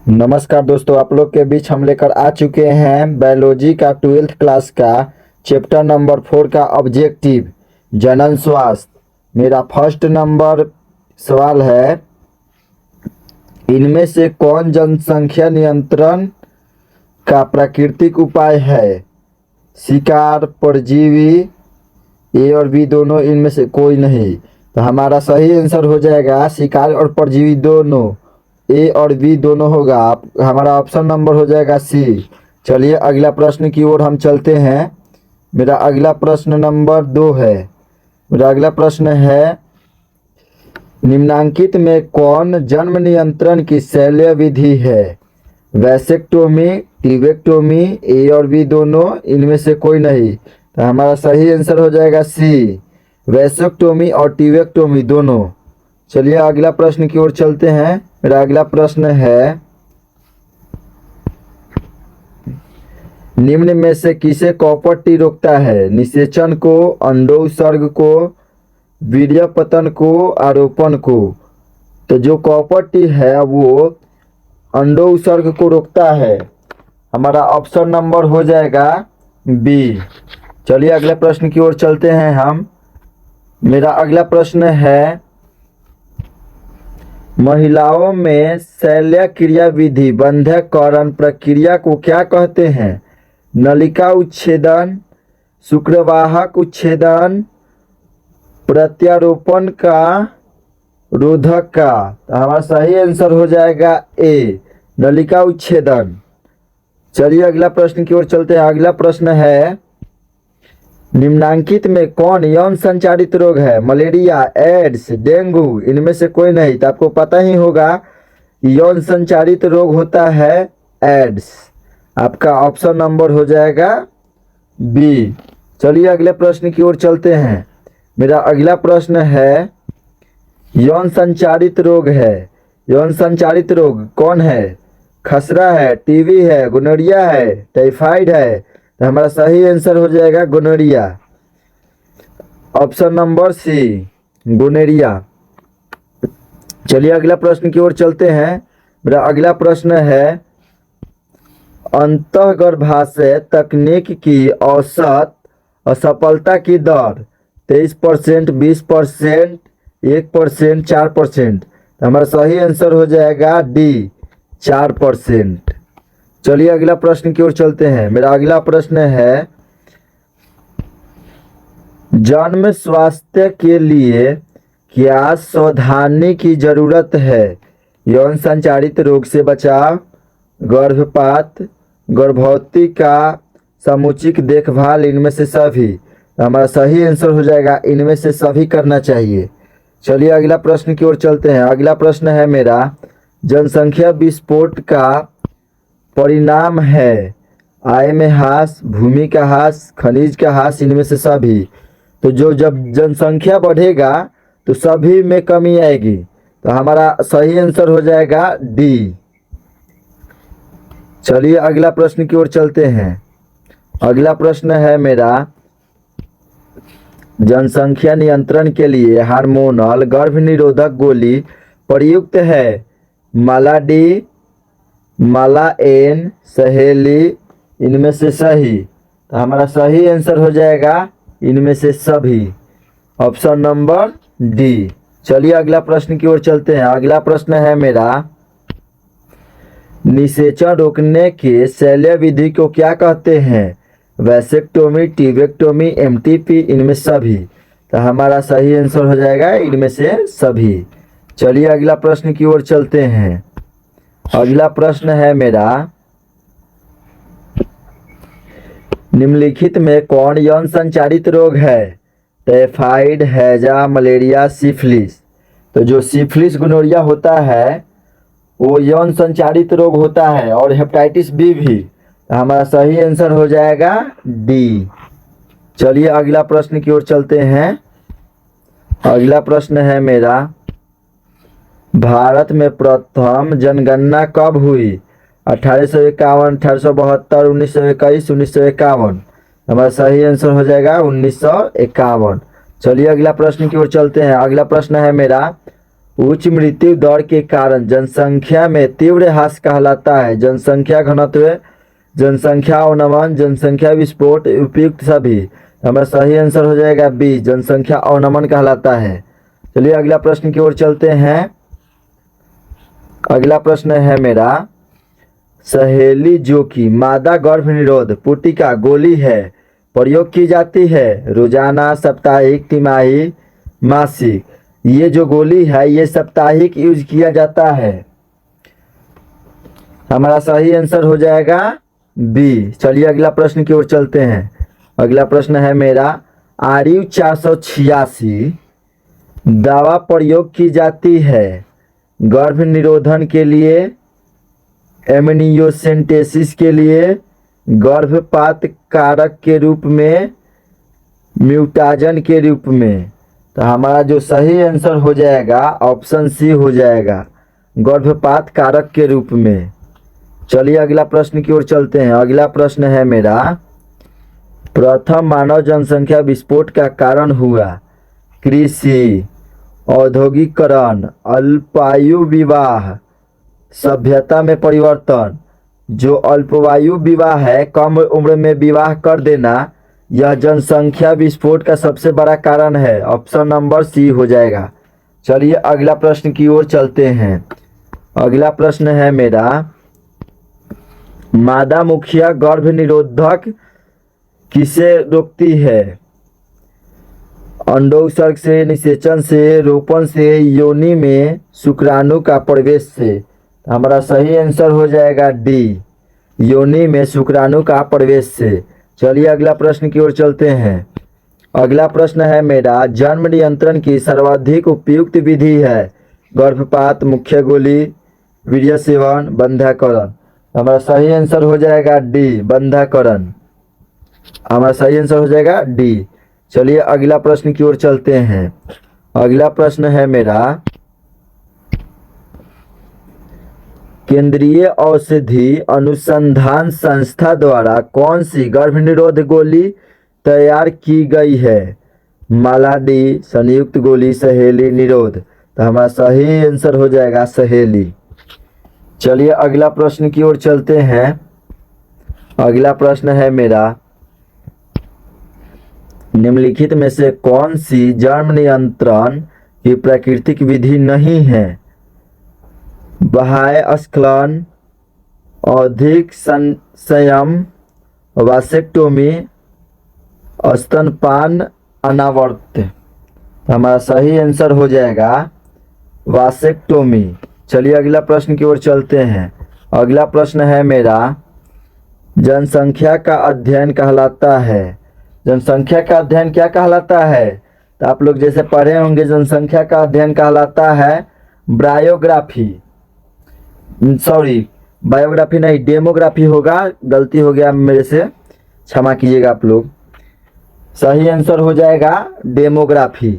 नमस्कार दोस्तों, आप लोग के बीच हम लेकर आ चुके हैं बायोलॉजी का 12th क्लास का चैप्टर नंबर 4 का ऑब्जेक्टिव जनन स्वास्थ्य। मेरा फर्स्ट नंबर सवाल है, इनमें से कौन जनसंख्या नियंत्रण का प्राकृतिक उपाय है? शिकार, परजीवी, ए और बी दोनों, इनमें से कोई नहीं। तो हमारा सही आंसर हो जाएगा शिकार और परजीवी दोनों, ए और बी दोनों होगा। हमारा ऑप्शन नंबर हो जाएगा सी। चलिए अगला प्रश्न की ओर हम चलते हैं। मेरा अगला प्रश्न नंबर 2 है। मेरा अगला प्रश्न है, निम्नांकित में कौन जन्म नियंत्रण की शल्य विधि है? वैसेक्टोमी, टीवेक्टोमी, ए और बी दोनों, इनमें से कोई नहीं। तो हमारा सही आंसर हो जाएगा सी, वैसेक्टोमी और टीवेक्टोमी दोनों। चलिए अगला प्रश्न की ओर चलते हैं। मेरा अगला प्रश्न है, निम्न में से किसे कॉपर टी रोकता है? निषेचन को, अंडोत्सर्ग को, वीर्य पतन को, आरोपण को। तो जो कॉपर टी है वो अंडोत्सर्ग को रोकता है। हमारा ऑप्शन नंबर हो जाएगा बी। चलिए अगले प्रश्न की ओर चलते हैं हम। मेरा अगला प्रश्न है, महिलाओं में शल्य क्रिया विधि बंध्यकरण प्रक्रिया को क्या कहते हैं? नलिका उच्छेदन, शुक्रवाहक उच्छेदन, प्रत्यारोपण का, रोधक का। तो हमारा सही आंसर हो जाएगा ए, नलिका उच्छेदन। चलिए अगला प्रश्न की ओर चलते हैं। अगला प्रश्न है, निम्नांकित में कौन यौन संचारित रोग है? मलेरिया, एड्स, डेंगू, इनमें से कोई नहीं। तो आपको पता ही होगा यौन संचारित रोग होता है एड्स। आपका ऑप्शन नंबर हो जाएगा बी। चलिए अगले प्रश्न की ओर चलते हैं। मेरा अगला प्रश्न है, यौन संचारित रोग है। यौन संचारित रोग कौन है? खसरा है, टीबी है, गोनोरिया है, टाइफाइड है। तो हमारा सही आंसर हो जाएगा gonorrhoea, option number C, gonorrhoea. चलिए अगला प्रश्न की ओर चलते हैं। मेरा अगला प्रश्न है, अंतःगर्भाशय तकनीक की औसत असफलता की दर 23%, 20%, 1%, 4%। हमारा सही आंसर हो जाएगा डी, 4%। चलिए अगला प्रश्न की ओर चलते हैं। मेरा अगला प्रश्न है, जन्म स्वास्थ्य के लिए क्या सावधानी की जरूरत है? यौन संचारित रोग से बचाव, गर्भपात, गर्भवती का समुचित देखभाल, इनमें से सभी। हमारा सही आंसर हो जाएगा इनमें से सभी करना चाहिए। चलिए अगला प्रश्न की ओर चलते हैं। अगला प्रश्न है मेरा, जनसंख्या विस्फोट का परिणाम है आय में ह्रास, भूमि का ह्रास, खनिज का ह्रास, इनमें से सभी। तो जब जनसंख्या बढ़ेगा तो सभी में कमी आएगी। तो हमारा सही आंसर हो जाएगा डी। चलिए अगला प्रश्न की ओर चलते हैं। अगला प्रश्न है मेरा, जनसंख्या नियंत्रण के लिए हार्मोनल गर्भ निरोधक गोली प्रयुक्त है? माला डी, माला एन, सहेली, इनमें से सही। तो हमारा सही आंसर हो जाएगा इनमें से सभी, ऑप्शन नंबर डी। चलिए अगला प्रश्न की ओर चलते हैं। अगला प्रश्न है मेरा, निषेचन रोकने के शल्य विधि को क्या कहते हैं? वैसेक्टोमी, टीवेक्टोमी, एमटीपी, इनमें सभी। तो हमारा सही आंसर हो जाएगा इनमें से सभी। चलिए अगला प्रश्न की ओर चलते हैं। अगला प्रश्न है मेरा, निम्नलिखित में कौन यौन संचारित रोग है? टाइफाइड, हैजा, मलेरिया, सिफिलिस। तो जो सिफिलिस, गोनोरिया होता है वो यौन संचारित रोग होता है, और हेपेटाइटिस बी भी। तो हमारा सही आंसर हो जाएगा डी। चलिए अगला प्रश्न की ओर चलते हैं। अगला प्रश्न है मेरा, भारत में प्रथम जनगणना कब हुई? 1851, 1872, 1921, 1951। हमारा सही आंसर हो जाएगा 1951। चलिए अगला प्रश्न की ओर चलते हैं। अगला प्रश्न है मेरा, उच्च मृत्यु दर के कारण जनसंख्या में तीव्र ह्रास कहलाता है। जनसंख्या घनत्व, जनसंख्या अवनमन, जनसंख्या विस्फोट, उपयुक्त सभी। हमारा सही आंसर हो जाएगा बी, जनसंख्या अवनमन कहलाता है। चलिए अगला प्रश्न की ओर चलते हैं। अगला प्रश्न है मेरा, सहेली जो कि मादा गर्भ निरोध पुटिका गोली है, प्रयोग की जाती है रोजाना, साप्ताहिक, तिमाही, मासिक। ये जो गोली है ये साप्ताहिक यूज किया जाता है। हमारा सही आंसर हो जाएगा बी। चलिए अगला प्रश्न की ओर चलते हैं। अगला प्रश्न है मेरा, आरयू 486 दवा प्रयोग की जाती है गर्भ निरोधन के लिए, एमनियोसेंटेसिस के लिए, गर्भपात कारक के रूप में, म्यूटाजन के रूप में। तो हमारा जो सही आंसर हो जाएगा ऑप्शन सी हो जाएगा, गर्भपात कारक के रूप में। चलिए अगला प्रश्न की ओर चलते हैं। अगला प्रश्न है मेरा, प्रथम मानव जनसंख्या विस्फोट का कारण हुआ कृषि, औद्योगिकरण, अल्पायु विवाह, सभ्यता में परिवर्तन। जो अल्पवायु विवाह है, कम उम्र में विवाह कर देना, यह जनसंख्या विस्फोट का सबसे बड़ा कारण है। ऑप्शन नंबर सी हो जाएगा। चलिए अगला प्रश्न की ओर चलते हैं। अगला प्रश्न है मेरा, मादा मुखिया गर्भ निरोधक किसे रोकती है? अंडोत्सर्ग से, निषेचन से, रोपण से, योनि में शुक्राणु का प्रवेश से। हमारा सही आंसर हो जाएगा डी, योनि में शुक्राणु का प्रवेश से। चलिए अगला प्रश्न की ओर चलते हैं। अगला प्रश्न है मेरा, जन्म नियंत्रण की सर्वाधिक उपयुक्त विधि है गर्भपात, मुख्य गोली, वीर्य सेवन, बंध्याकरण। हमारा सही आंसर हो जाएगा डी, बंध्याकरण। हमारा सही आंसर हो जाएगा डी। चलिए अगला प्रश्न की ओर चलते हैं। अगला प्रश्न है मेरा, केंद्रीय औषधि अनुसंधान संस्था द्वारा कौन सी गर्भ निरोध गोली तैयार की गई है? मालाडी, संयुक्त गोली, सहेली, निरोध। तो हमारा सही आंसर हो जाएगा सहेली। चलिए अगला प्रश्न की ओर चलते हैं। अगला प्रश्न है मेरा, निम्नलिखित में से कौन सी जन्म नियंत्रण की प्राकृतिक विधि नहीं है? बाह्य स्खलन, अधिक संयम, वासेक्टोमी, स्तनपान, अनावर्त। हमारा सही आंसर हो जाएगा वासेक्टोमी। चलिए अगला प्रश्न की ओर चलते हैं। अगला प्रश्न है मेरा, जनसंख्या का अध्ययन कहलाता है। जनसंख्या का अध्ययन क्या कहलाता है? तो आप लोग जैसे पढ़े होंगे, जनसंख्या का अध्ययन कहलाता है बायोग्राफी, सॉरी बायोग्राफी नहीं, डेमोग्राफी होगा, गलती हो गया मेरे से, क्षमा कीजिएगा आप लोग। सही आंसर हो जाएगा डेमोग्राफी।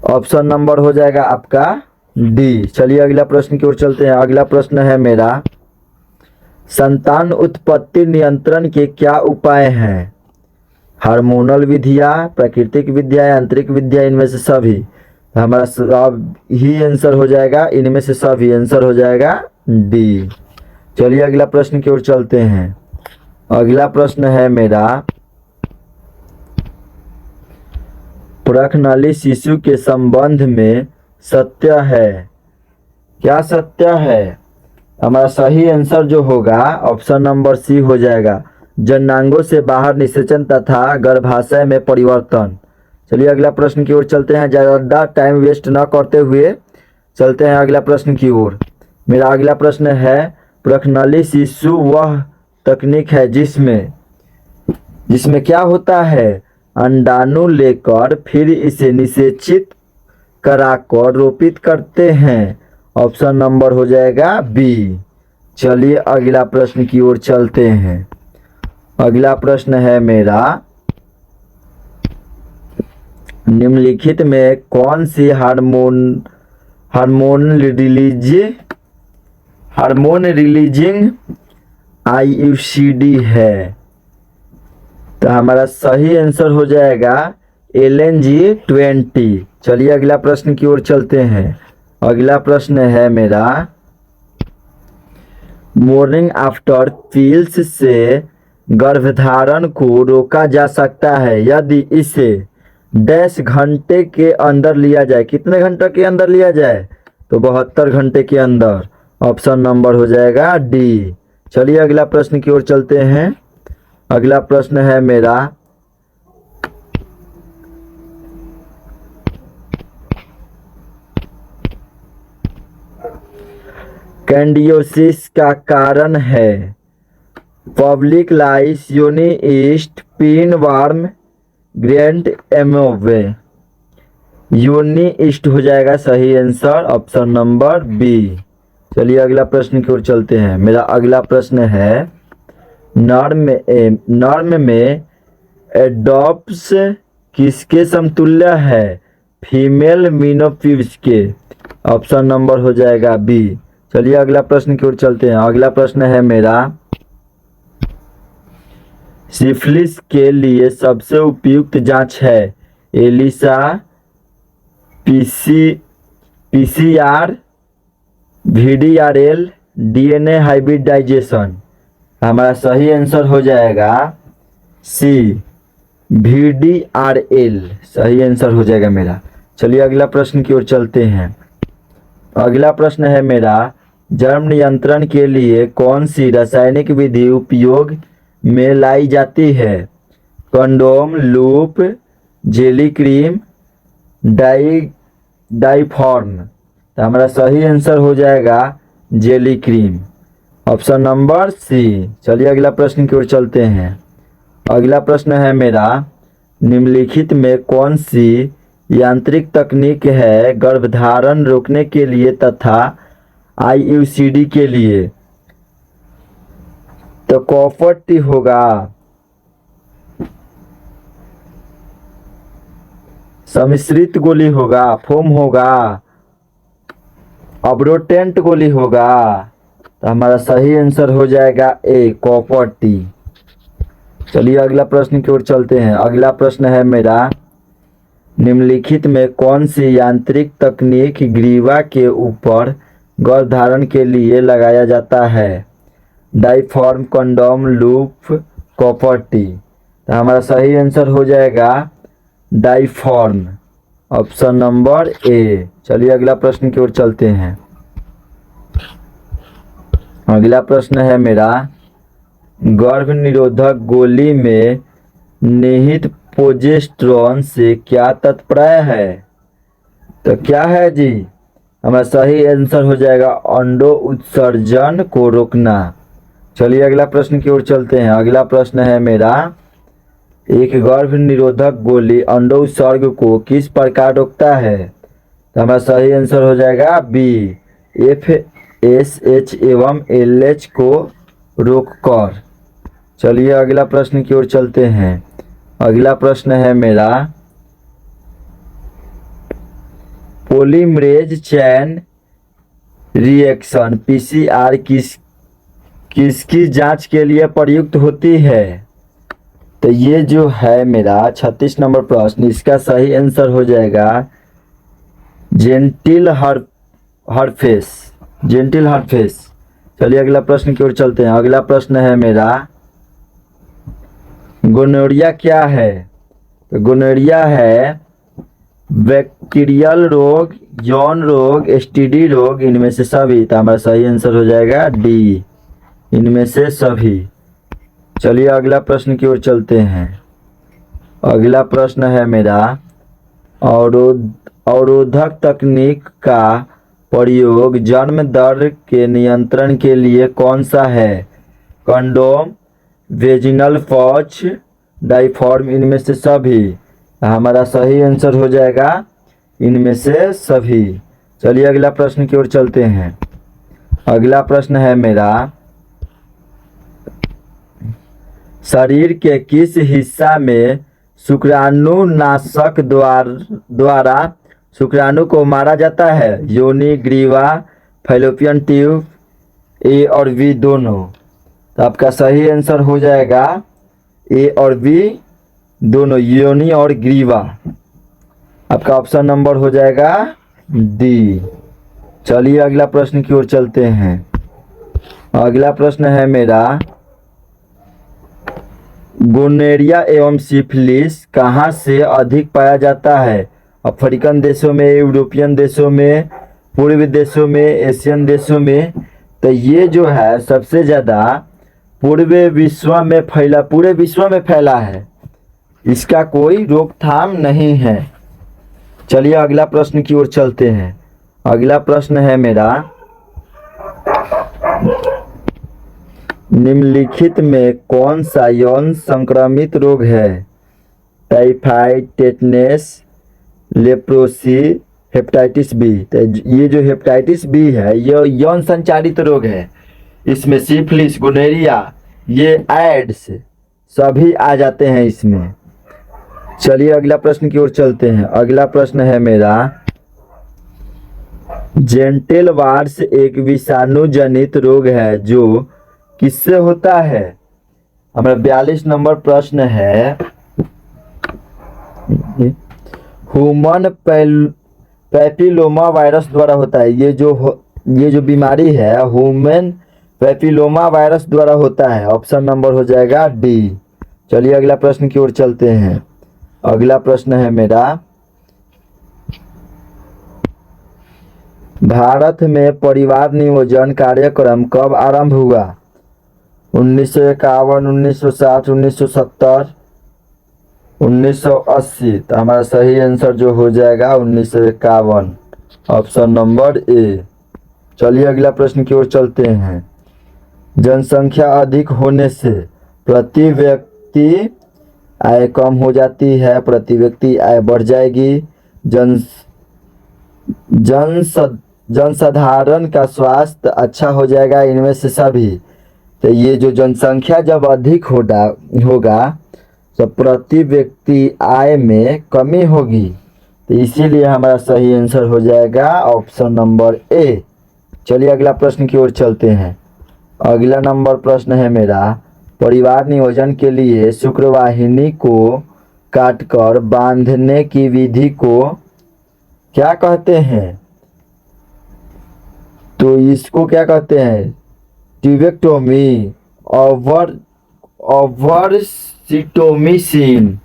ऑप्शन नंबर हो जाएगा आपका डी। चलिए अगला प्रश्न की ओर चलते हैं। अगला प्रश्न है मेरा, संतान उत्पत्ति नियंत्रण के क्या उपाय हैं? हार्मोनल विधियाँ, प्राकृतिक विद्या, यांत्रिक विद्या, इनमें से सभी। हमारा सब ही आंसर हो जाएगा, इनमें से सभी आंसर हो जाएगा डी। चलिए अगला प्रश्न की ओर चलते हैं। अगला प्रश्न है मेरा, प्रखनली शिशु के संबंध में सत्य है। क्या सत्य है? हमारा सही आंसर जो होगा ऑप्शन नंबर सी हो जाएगा, जननांगों से बाहर निषेचन तथा गर्भाशय में परिवर्तन। चलिए अगला प्रश्न की ओर चलते हैं। ज़्यादा टाइम वेस्ट न करते हुए चलते हैं अगला प्रश्न की ओर। मेरा अगला प्रश्न है, प्रखनली शिशु वह तकनीक है जिसमें क्या होता है? अंडाणु लेकर फिर इसे निषेचित कराकर रोपित करते हैं। ऑप्शन नंबर हो जाएगा बी। चलिए अगला प्रश्न की ओर चलते हैं। अगला प्रश्न है मेरा, निम्नलिखित में कौन सी हार्मोन रिलीजिंग आईयूसीडी है? तो हमारा सही आंसर हो जाएगा LNG-20। चलिए अगला प्रश्न की ओर चलते हैं। अगला प्रश्न है मेरा, मॉर्निंग आफ्टर पिल्स से गर्भधारण को रोका जा सकता है यदि इसे डैश घंटे के अंदर लिया जाए। कितने घंटे के अंदर लिया जाए? तो 72 घंटे के अंदर। ऑप्शन नंबर हो जाएगा डी। चलिए अगला प्रश्न की ओर चलते हैं। अगला प्रश्न है मेरा, कैंडियोसिस का कारण है पब्लिक लाइस, यूनी ईस्ट, पिन वर्म, ग्रैंड एमोवे। यूनी ईस्ट हो जाएगा सही आंसर, ऑप्शन नंबर बी। चलिए अगला प्रश्न की ओर चलते हैं। मेरा अगला प्रश्न है, नर्म में एडॉप्स किसके समतुल्य है? फीमेल मिनोप्यूज के। ऑप्शन नंबर हो जाएगा बी। चलिए अगला प्रश्न की ओर चलते हैं। अगला प्रश्न है मेरा, सिफिलिस के लिए सबसे उपयुक्त जांच है ELISA, PCR, VDRL, DNA hybridisation. हमारा सही आंसर हो जाएगा सी, वीडीआरएल सही आंसर हो जाएगा मेरा। चलिए अगला प्रश्न की ओर चलते हैं। अगला प्रश्न है मेरा, जर्म नियंत्रण के लिए कौन सी रासायनिक विधि उपयोग में लाई जाती है? कंडोम, लूप, जेली क्रीम, डाइफॉर्म। तो हमारा सही आंसर हो जाएगा jelly cream, option number C. चलिए अगला प्रश्न की ओर चलते हैं। अगला प्रश्न है मेरा, निम्नलिखित में कौन सी यांत्रिक तकनीक है गर्भधारण रोकने के लिए तथा आईयूसीडी के लिए? तो कॉपर टी होगा, सम्मिश्रित गोली होगा, फोम होगा, अब्रोटेंट गोली होगा। तो हमारा सही आंसर हो जाएगा ए, कॉपर टी। चलिए अगला प्रश्न की ओर चलते हैं। अगला प्रश्न है मेरा, निम्नलिखित में कौन सी यांत्रिक तकनीक ग्रीवा के ऊपर गर्भधारण के लिए लगाया जाता है? डाइफॉर्म, कंडोम, लूप, कॉपर टी। तो हमारा सही आंसर हो जाएगा डाइफॉर्म, ऑप्शन नंबर ए। चलिए अगला प्रश्न की ओर चलते हैं। अगला प्रश्न है मेरा, गर्भ निरोधक गोली में निहित प्रोजेस्टेरोन से क्या तात्पर्य है? तो क्या है जी? हमारा सही आंसर हो जाएगा अंडो उत्सर्जन को रोकना। चलिए अगला प्रश्न की ओर चलते हैं। अगला प्रश्न है मेरा, एक गर्भ निरोधक गोली अंडो उत्सर्ग को किस प्रकार रोकता है? तो हमारा सही आंसर हो जाएगा बी, FSH एवं LH को रोककर। चलिए अगला प्रश्न की ओर चलते हैं। अगला प्रश्न है मेरा, पॉलीमरेज चैन रिएक्शन PCR किसकी जांच के लिए प्रयुक्त होती है? तो ये जो है मेरा 36 नंबर प्रश्न, इसका सही आंसर हो जाएगा जेंटिल हर्पेस, जेंटिल हर्पेस। चलिए अगला प्रश्न की ओर चलते हैं। अगला प्रश्न है मेरा, गोनोरिया क्या है? तो गोनोरिया है बैक्टीरियल रोग, यौन रोग, STD रोग, इनमें से सभी। तो हमारा सही आंसर हो जाएगा डी, इनमें से सभी। चलिए अगला प्रश्न की ओर चलते हैं। अगला प्रश्न है मेरा, अवरोधक तकनीक का प्रयोग जन्म दर के नियंत्रण के लिए कौन सा है? कंडोम, वेजिनल पॉच, डाइफॉर्म, इनमें से सभी। हमारा सही आंसर हो जाएगा इनमें से सभी। चलिए अगला प्रश्न की ओर चलते हैं। अगला प्रश्न है मेरा, शरीर के किस हिस्सा में शुक्राणुनाशक द्वारा शुक्राणु को मारा जाता है? योनि, ग्रीवा, फैलोपियन ट्यूब, ए और बी दोनों। तो आपका सही आंसर हो जाएगा ए और बी दोनों, योनि और ग्रीवा। आपका ऑप्शन नंबर हो जाएगा डी। चलिए अगला प्रश्न की ओर चलते हैं। अगला प्रश्न है मेरा, गोनेरिया एवं सिफिलिस कहाँ से अधिक पाया जाता है? अफ्रीकन देशों में, यूरोपियन देशों में, पूर्वी देशों में, एशियन देशों में? तो ये जो है सबसे ज़्यादा पूरे विश्व में फैला है। इसका कोई रोकथाम नहीं है। चलिए अगला प्रश्न की ओर चलते हैं। अगला प्रश्न है मेरा, निम्नलिखित में कौन सा यौन संक्रमित रोग है? Typhoid, tetanus, leprosy, hepatitis B. तो ये जो हेपेटाइटिस बी है ये यौन संचारित रोग है। इसमें सिफिलिस, गोनेरिया, ये एड्स सभी आ जाते हैं इसमें। चलिए अगला प्रश्न की ओर चलते हैं। अगला प्रश्न है मेरा, जेंटल वार्स एक विषाणु जनित रोग है जो किससे होता है? हमारा 42 नंबर प्रश्न है, ह्यूमन पैपिलोमा वायरस द्वारा होता है। ये जो बीमारी है ह्यूमन पैपिलोमा वायरस द्वारा होता है। ऑप्शन नंबर हो जाएगा डी। चलिए अगला प्रश्न की ओर चलते हैं। अगला प्रश्न है मेरा, भारत में परिवार नियोजन कार्यक्रम कब आरंभ हुआ? 1951, 1960, 1970, 1980। तो हमारा सही आंसर जो हो जाएगा 1951, ऑप्शन नंबर ए। चलिए अगला प्रश्न की ओर चलते हैं। जनसंख्या अधिक होने से प्रति व्यक्ति आय कम हो जाती है, प्रति व्यक्ति आय बढ़ जाएगी। जनसाधारण का स्वास्थ्य अच्छा हो जाएगा, इनमें से सभी। तो ये जो जनसंख्या जब अधिक होगा तो प्रति व्यक्ति आय में कमी होगी। तो इसीलिए हमारा सही आंसर हो जाएगा ऑप्शन नंबर ए। चलिए अगला प्रश्न की ओर चलते हैं। अगला नंबर प्रश्न है मेरा, परिवार नियोजन के लिए शुक्रवाहिनी को काटकर बांधने की विधि को क्या कहते हैं? तो इसको क्या कहते हैं? ट्यूबेक्टोमी, ओवर्सिटोमीसिन,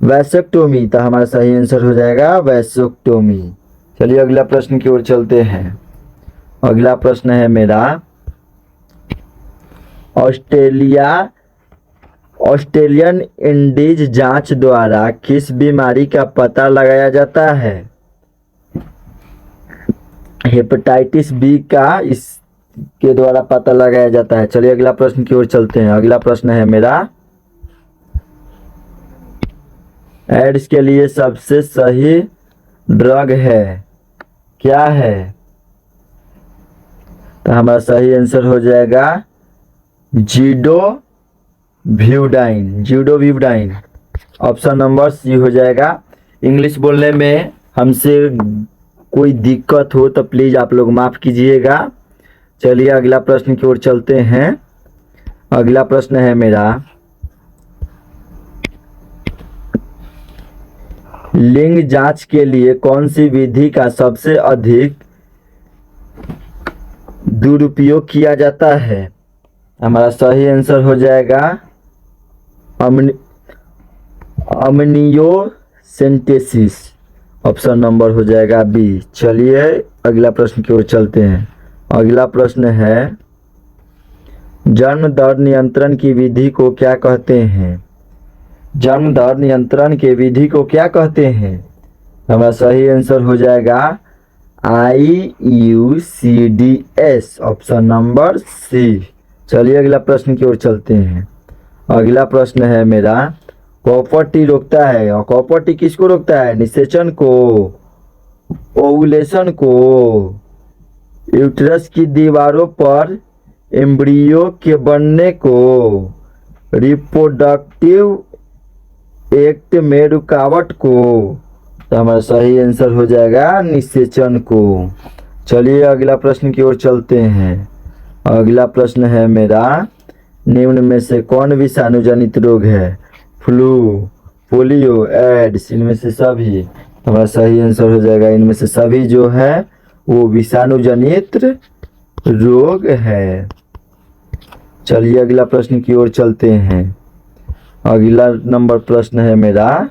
वैसेक्टोमी। तो हमारा सही आंसर हो जाएगा वैसेक्टोमी। चलिए अगला प्रश्न की ओर चलते हैं। अगला प्रश्न है मेरा, ऑस्ट्रेलियन इंडीज जांच द्वारा किस बीमारी का पता लगाया जाता है? हेपेटाइटिस बी का इसके द्वारा पता लगाया जाता है। चलिए अगला प्रश्न की ओर चलते हैं। अगला प्रश्न है मेरा, एड्स के लिए सबसे सही ड्रग है क्या है? तो हमारा सही आंसर हो जाएगा जीडोव्यूडाइन, ऑप्शन नंबर सी हो जाएगा। इंग्लिश बोलने में हमसे कोई दिक्कत हो तो प्लीज़ आप लोग माफ़ कीजिएगा। चलिए अगला प्रश्न की ओर चलते हैं। अगला प्रश्न है मेरा, लिंग जांच के लिए कौन सी विधि का सबसे अधिक दुरुपयोग किया जाता है? हमारा सही आंसर हो जाएगा अमनियोसेंटेसिस, ऑप्शन नंबर हो जाएगा बी। चलिए अगला प्रश्न की ओर चलते हैं। अगला प्रश्न है, जन्म दर नियंत्रण की विधि को क्या कहते हैं? जन्म दर नियंत्रण के विधि को क्या कहते हैं? हमारा सही आंसर हो जाएगा IUCDS, ऑप्शन नंबर सी। चलिए अगला प्रश्न की ओर चलते हैं। अगला प्रश्न है मेरा, कॉपर टी रोकता है, और कॉपर टी किसको रोकता है? निषेचन को, ओवुलेशन को, यूट्रस की दीवारों पर एम्ब्रियो के बनने को, रिप्रोडक्टिव एक्ट में रुकावट को। तो हमारा सही आंसर हो जाएगा निषेचन को। चलिए अगला प्रश्न की ओर चलते हैं। अगला प्रश्न है मेरा, निम्न में से कौन विषाणु जनित रोग है? फ्लू, पोलियो, एड्स, इनमें से सभी। हमारा सही आंसर हो जाएगा इनमें से सभी जो है वो विषाणु जनित रोग है। चलिए अगला प्रश्न की ओर चलते हैं। अगला नंबर प्रश्न है मेरा,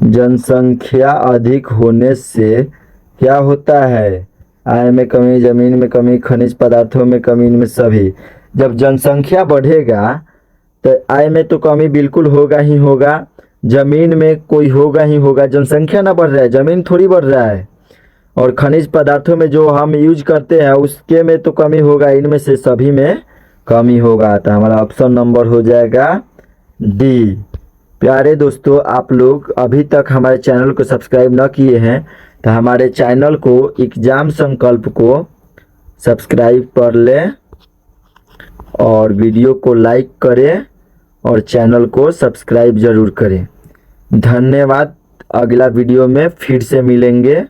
जनसंख्या अधिक होने से क्या होता है? आय में कमी, जमीन में कमी, खनिज पदार्थों में कमी, इनमें सभी। जब जनसंख्या बढ़ेगा तो आय में तो कमी बिल्कुल होगा ही होगा, जमीन में कोई होगा ही होगा। जनसंख्या ना बढ़ रहा है, जमीन थोड़ी बढ़ रहा है। और खनिज पदार्थों में जो हम यूज करते हैं उसके में तो कमी होगा, इनमें से सभी में कमी होगा। तो हमारा ऑप्शन नंबर हो जाएगा डी। प्यारे दोस्तों, आप लोग अभी तक हमारे चैनल को सब्सक्राइब न किए हैं तो हमारे चैनल को एग्जाम संकल्प को सब्सक्राइब कर लें और वीडियो को लाइक करें और चैनल को सब्सक्राइब ज़रूर करें। धन्यवाद। अगला वीडियो में फिर से मिलेंगे।